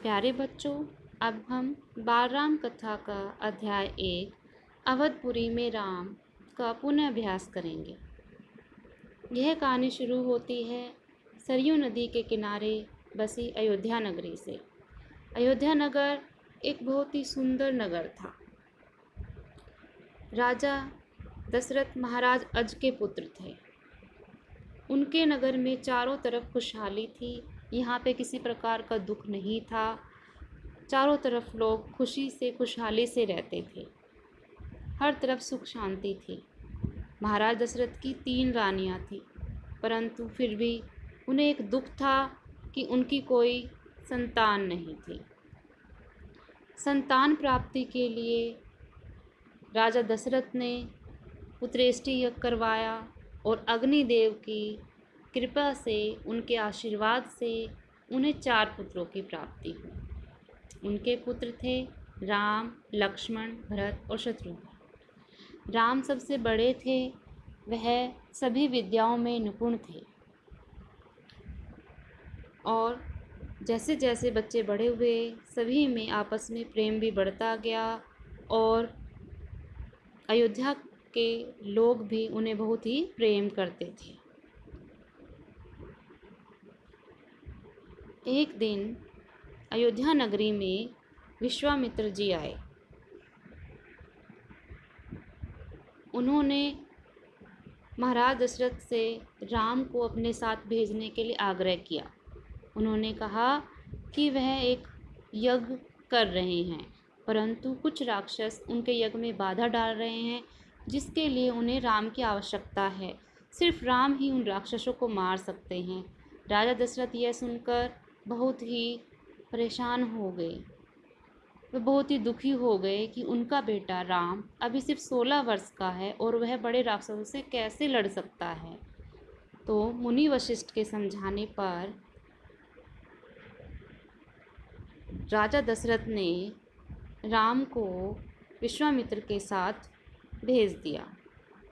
प्यारे बच्चों, अब हम बाल राम कथा का अध्याय 1 अवधपुरी में राम का पुनः अभ्यास करेंगे। यह कहानी शुरू होती है सरयू नदी के किनारे बसी अयोध्या नगरी से। अयोध्या नगर एक बहुत ही सुंदर नगर था। राजा दशरथ महाराज अज के पुत्र थे। उनके नगर में चारों तरफ खुशहाली थी। यहाँ पे किसी प्रकार का दुख नहीं था। चारों तरफ लोग खुशी से खुशहाली से रहते थे। हर तरफ सुख शांति थी। महाराज दशरथ की 3 रानियाँ थीं, परंतु फिर भी उन्हें एक दुख था कि उनकी कोई संतान नहीं थी। संतान प्राप्ति के लिए राजा दशरथ ने पुत्रेष्टि यज्ञ करवाया और अग्निदेव की कृपा से, उनके आशीर्वाद से उन्हें 4 पुत्रों की प्राप्ति हुई। उनके पुत्र थे राम, लक्ष्मण, भरत और शत्रुघ्न। राम सबसे बड़े थे। वह सभी विद्याओं में निपुण थे और जैसे जैसे बच्चे बड़े हुए, सभी में आपस में प्रेम भी बढ़ता गया और अयोध्या के लोग भी उन्हें बहुत ही प्रेम करते थे। एक दिन अयोध्या नगरी में विश्वामित्र जी आए। उन्होंने महाराज दशरथ से राम को अपने साथ भेजने के लिए आग्रह किया। उन्होंने कहा कि वह एक यज्ञ कर रहे हैं, परंतु कुछ राक्षस उनके यज्ञ में बाधा डाल रहे हैं, जिसके लिए उन्हें राम की आवश्यकता है। सिर्फ राम ही उन राक्षसों को मार सकते हैं। राजा दशरथ यह सुनकर बहुत ही परेशान हो गए। वे बहुत ही दुखी हो गए कि उनका बेटा राम अभी सिर्फ 16 वर्ष का है और वह बड़े राक्षसों से कैसे लड़ सकता है। तो मुनि वशिष्ठ के समझाने पर राजा दशरथ ने राम को विश्वामित्र के साथ भेज दिया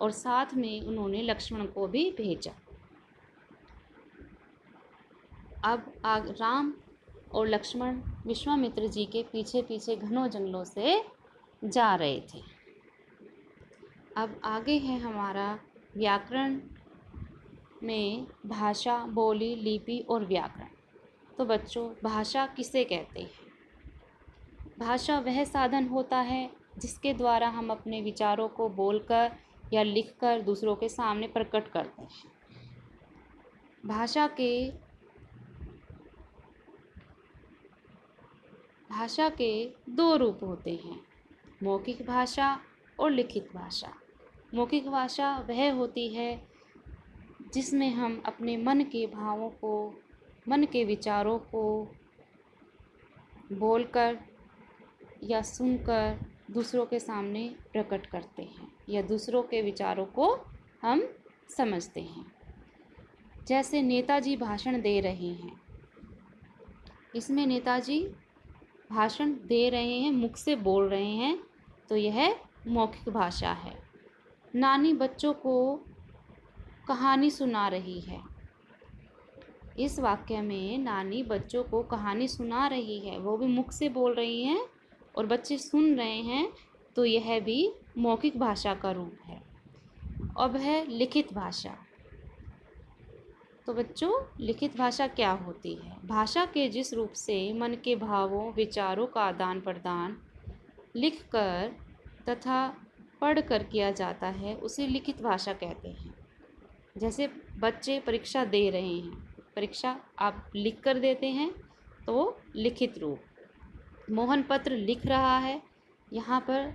और साथ में उन्होंने लक्ष्मण को भी भेजा। अब राम और लक्ष्मण विश्वामित्र जी के पीछे पीछे घनों जंगलों से जा रहे थे। अब आगे है हमारा व्याकरण में भाषा, बोली, लिपि और व्याकरण। तो बच्चों, भाषा किसे कहते हैं? भाषा वह साधन होता है जिसके द्वारा हम अपने विचारों को बोलकर या लिखकर दूसरों के सामने प्रकट करते हैं। भाषा के 2 रूप होते हैं, मौखिक भाषा और लिखित भाषा। मौखिक भाषा वह होती है जिसमें हम अपने मन के भावों को, मन के विचारों को बोलकर या सुनकर दूसरों के सामने प्रकट करते हैं या दूसरों के विचारों को हम समझते हैं। जैसे नेताजी भाषण दे रहे हैं, इसमें नेताजी भाषण दे रहे हैं, मुख से बोल रहे हैं, तो यह मौखिक भाषा है। नानी बच्चों को कहानी सुना रही है। इस वाक्य में नानी बच्चों को कहानी सुना रही है, वो भी मुख से बोल रही हैं और बच्चे सुन रहे हैं, तो यह भी मौखिक भाषा का रूप है। अब है लिखित भाषा। तो बच्चों, लिखित भाषा क्या होती है? भाषा के जिस रूप से मन के भावों, विचारों का आदान प्रदान लिखकर तथा पढ़कर किया जाता है, उसे लिखित भाषा कहते हैं। जैसे बच्चे परीक्षा दे रहे हैं, परीक्षा आप लिख कर देते हैं तो लिखित रूप। मोहन पत्र लिख रहा है, यहाँ पर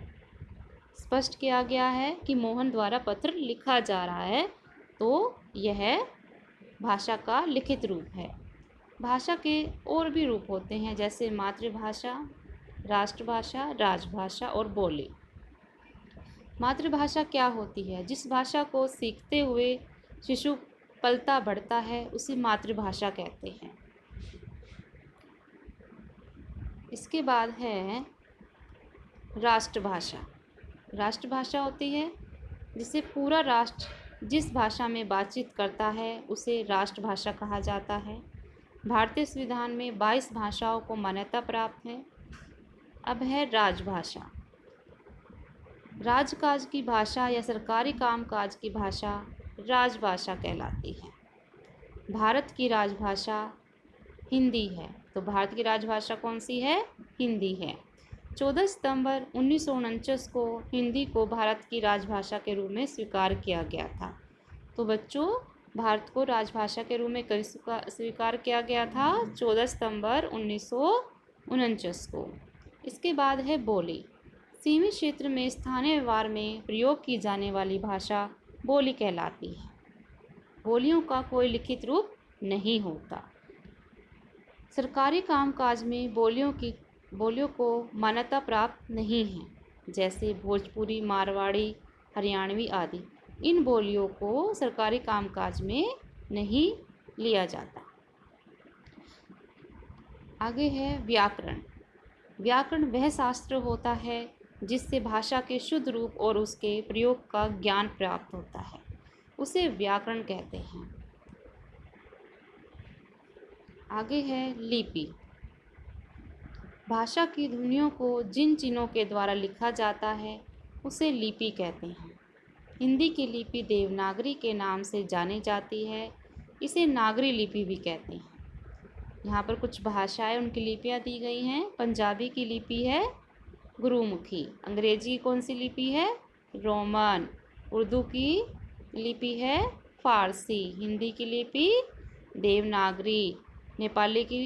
स्पष्ट किया गया है कि मोहन द्वारा पत्र लिखा जा रहा है, तो यह भाषा का लिखित रूप है। भाषा के और भी रूप होते हैं, जैसे मातृभाषा, राष्ट्रभाषा, राजभाषा और बोली। मातृभाषा क्या होती है? जिस भाषा को सीखते हुए शिशु पलता बढ़ता है, उसे मातृभाषा कहते हैं। इसके बाद है राष्ट्रभाषा। राष्ट्रभाषा होती है जिसे पूरा राष्ट्र जिस भाषा में बातचीत करता है, उसे राष्ट्रभाषा कहा जाता है। भारतीय संविधान में 22 भाषाओं को मान्यता प्राप्त है। अब है राजभाषा। राजकाज की भाषा या सरकारी कामकाज की भाषा राजभाषा कहलाती है। भारत की राजभाषा हिंदी है। तो भारत की राजभाषा कौन सी है? हिंदी है। 14 सितंबर 1949 को हिंदी को भारत की राजभाषा के रूप में स्वीकार किया गया था। तो बच्चों, भारत को राजभाषा के रूप में कब स्वीकार किया गया था? 14 सितंबर 1949 को। इसके बाद है बोली। सीमित क्षेत्र में स्थानीय व्यवहार में प्रयोग की जाने वाली भाषा बोली कहलाती है। बोलियों का कोई लिखित रूप नहीं होता। सरकारी कामकाज में बोलियों को मान्यता प्राप्त नहीं है, जैसे भोजपुरी, मारवाड़ी, हरियाणवी आदि। इन बोलियों को सरकारी कामकाज में नहीं लिया जाता। आगे है व्याकरण। व्याकरण वह शास्त्र होता है जिससे भाषा के शुद्ध रूप और उसके प्रयोग का ज्ञान प्राप्त होता है, उसे व्याकरण कहते हैं। आगे है लिपि। भाषा की ध्वनियों को जिन चिन्हों के द्वारा लिखा जाता है उसे लिपि कहते हैं। हिंदी की लिपि देवनागरी के नाम से जानी जाती है, इसे नागरी लिपि भी कहते हैं। यहाँ पर कुछ भाषाएं, उनकी लिपियाँ दी गई हैं। पंजाबी की लिपि है गुरुमुखी। अंग्रेजी कौन सी लिपि है? रोमन। उर्दू की लिपि है फारसी। हिंदी की लिपि देवनागरी। नेपाली की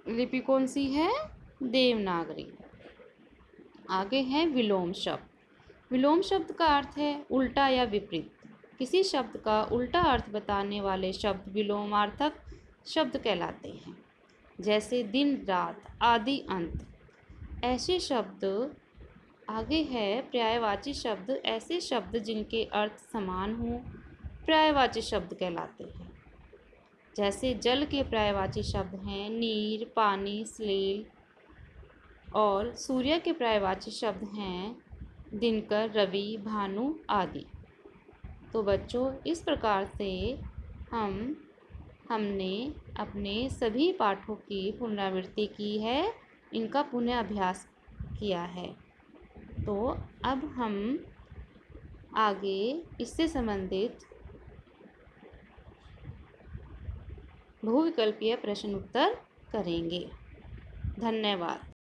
लिपि कौन सी है? देवनागरी। आगे है विलोम शब्द। विलोम शब्द का अर्थ है उल्टा या विपरीत। किसी शब्द का उल्टा अर्थ बताने वाले शब्द विलोमार्थक शब्द कहलाते हैं, जैसे दिन, रात, आदि, अंत। ऐसे शब्द। आगे है पर्यायवाची शब्द। ऐसे शब्द जिनके अर्थ समान हों पर्यायवाची शब्द कहलाते हैं। जैसे जल के पर्यायवाची शब्द हैं नीर, पानी, सलील। और सूर्य के पर्यायवाची शब्द हैं दिनकर, रवि, भानु आदि। तो बच्चों, इस प्रकार से हमने अपने सभी पाठों की पुनरावृत्ति की है, इनका पुनः अभ्यास किया है। तो अब हम आगे इससे संबंधित बहुविकल्पीय प्रश्न उत्तर करेंगे। धन्यवाद।